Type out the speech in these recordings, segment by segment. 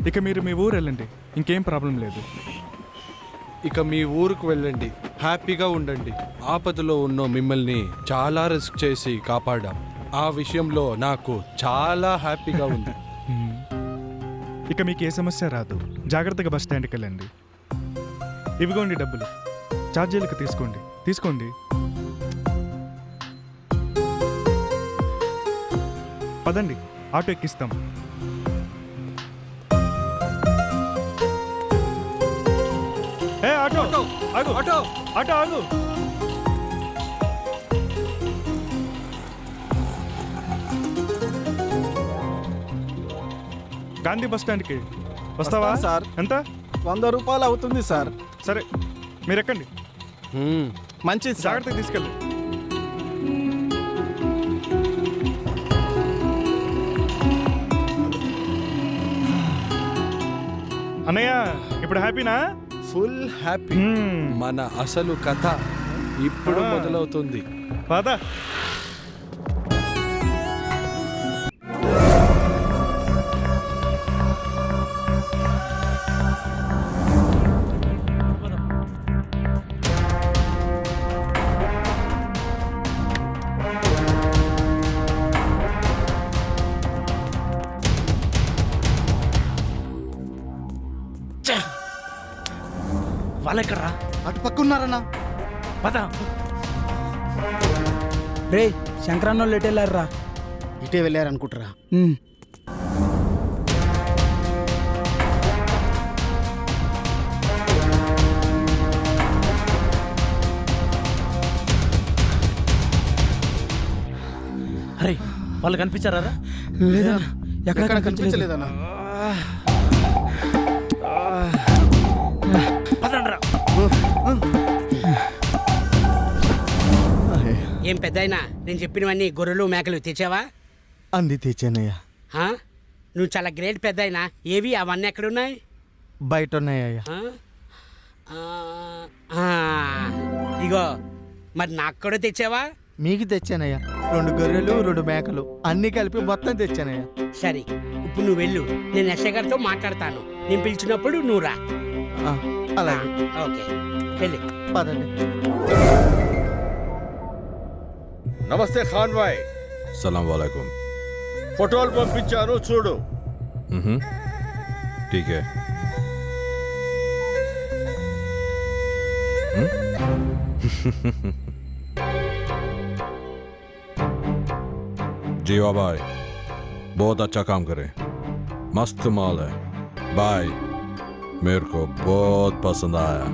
ఇక మీరు మీ ఊరు వెళ్ళండి, ఇంకేం ప్రాబ్లం లేదు. ఇక మీ ఊరుకు వెళ్ళండి, హ్యాపీగా ఉండండి. ఆపదలో ఉన్న మిమ్మల్ని చాలా రిస్క్ చేసి కాపాడాం. ఆ విషయంలో నాకు చాలా హ్యాపీగా ఉంది. ఇక మీకు ఏ సమస్య రాదు. జాగ్రత్తగా బస్ స్టాండ్కి వెళ్ళండి. ఇవిగోండి డబ్బులు, ఛార్జీలకు తీసుకోండి. పదండి, ఆటో ఎక్కిస్తాం. ఏ ఆటో ఆగు, ఆటో ఆగు. గాంధీ బస్ స్టాండ్కి వస్తావా సార్? ఎంత? 100 రూపాయలు అవుతుంది సార్. సరే, మీరు ఎక్కండి. మంచిది సార్. జాగ్రత్తగా తీసుకెళ్ళి. అన్నయ్య, ఇప్పుడు హ్యాపీనా? Full happy. మన అసలు కథ ఇప్పుడు మొదలవుతుంది. పద. వాళ్ళెక్కడ్రా? అటు పక్క ఉన్నారన్నా. పద. రే, శంకరన్నోళ్ళు ఎటు వెళ్ళారా? ఇటే వెళ్ళారనుకుంటారా? అరే, వాళ్ళు కనిపించారా? లేదా, ఎక్కడ కనిపించలేదన్నా. పదండ్రా. ఏం పెద్దయినా, నేను చెప్పినవన్నీ గొర్రెలు మేకలు తెచ్చావా? అంది తెచ్చానయ్యా. ఆ? నువ్వు చాలా గ్రేట్ పెద్దయినా. ఏవి అవన్నీ ఎక్కడున్నాయి? బయట ఉన్నాయ్యా. ఆ? ఆ, ఇగో, మరి నాకు కూడా తెచ్చావా? మీకు తెచ్చానయ్యా. 2 గొర్రెలు 2 మేకలు అన్ని కలిపి మొత్తం తెచ్చానయ్యా. సరే, ఇప్పుడు నువ్వు వెళ్ళు. నేను ఎస్ఐ గారితో మాట్లాడతాను. నేను పిలిచినప్పుడు నువ్వు రా. అలాగే. ఓకే, వెళ్ళి. పదండి. నమస్తే ఖాన్ భాయ్. సలాం వాలేకుం. ఫోటోలు పంపించాను, చూడు. ठीक है. जीवा भाई, बहुत अच्छा काम करे. मस्त माल है भाई, मेरे को बहुत पसंद आया.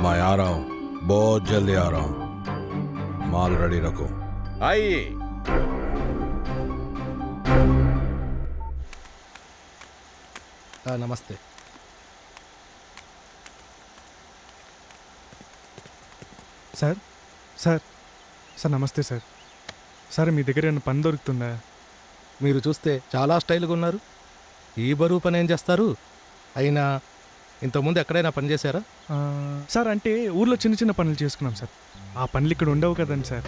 मैं आ रहा हूँ, बहुत जल्दी आ रहा हूँ. माल रेडी रखो. आइए. నమస్తే. సార్ నమస్తే సార్. సార్, మీ దగ్గర ఏమైనా పని దొరుకుతుందా? మీరు చూస్తే చాలా స్టైల్గా ఉన్నారు. ఈ బరువు పని ఏం చేస్తారు? అయినా ఇంతకుముందు ఎక్కడైనా పని చేశారా? సార్, అంటే ఊర్లో చిన్న పనులు చేసుకున్నాం సార్. ఆ పనులు ఇక్కడ ఉండవు కదండి సార్.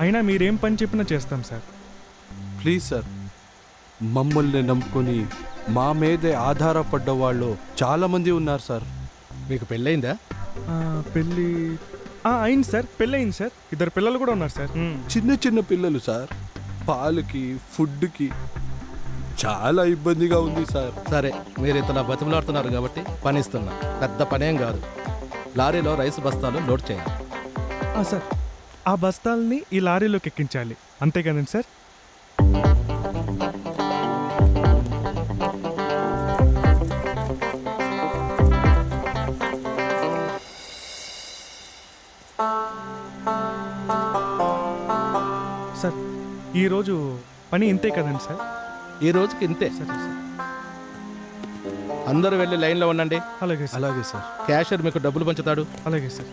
అయినా మీరేం పని చెప్పినా చేస్తాం సార్. ప్లీజ్ సార్, మమ్మల్ని నమ్ముకొని మా మీదే ఆధారపడ్డ వాళ్ళు చాలా మంది ఉన్నారు సార్. మీకు పెళ్ళయిందా? పెళ్ళి అయింది సార్. పెళ్ళయింది సార్. 2 పిల్లలు కూడా ఉన్నారు సార్. చిన్న పిల్లలు సార్. పాలకి ఫుడ్కి చాలా ఇబ్బందిగా ఉంది సార్. సరే, మీరు ఇంతలా బతిమలాడుతున్నారు కాబట్టి పని ఇస్తున్నా. పెద్ద పనేం కాదు. లారీలో రైస్ బస్తాలు లోడ్ చేయాలి. సార్, ఆ బస్తాల్ని ఈ లారీలోకి ఎక్కించాలి, అంతే కదండి సార్? సార్, ఈరోజు పని ఇంతే కదండి సార్? ఈ రోజుకి ఇంతే. సరే సార్. అందరూ వెళ్ళి లైన్లో ఉండండి. అలాగే సార్. అలాగే సార్. క్యాషియర్ మీకు డబ్బులు పంచుతాడు. అలాగే సార్.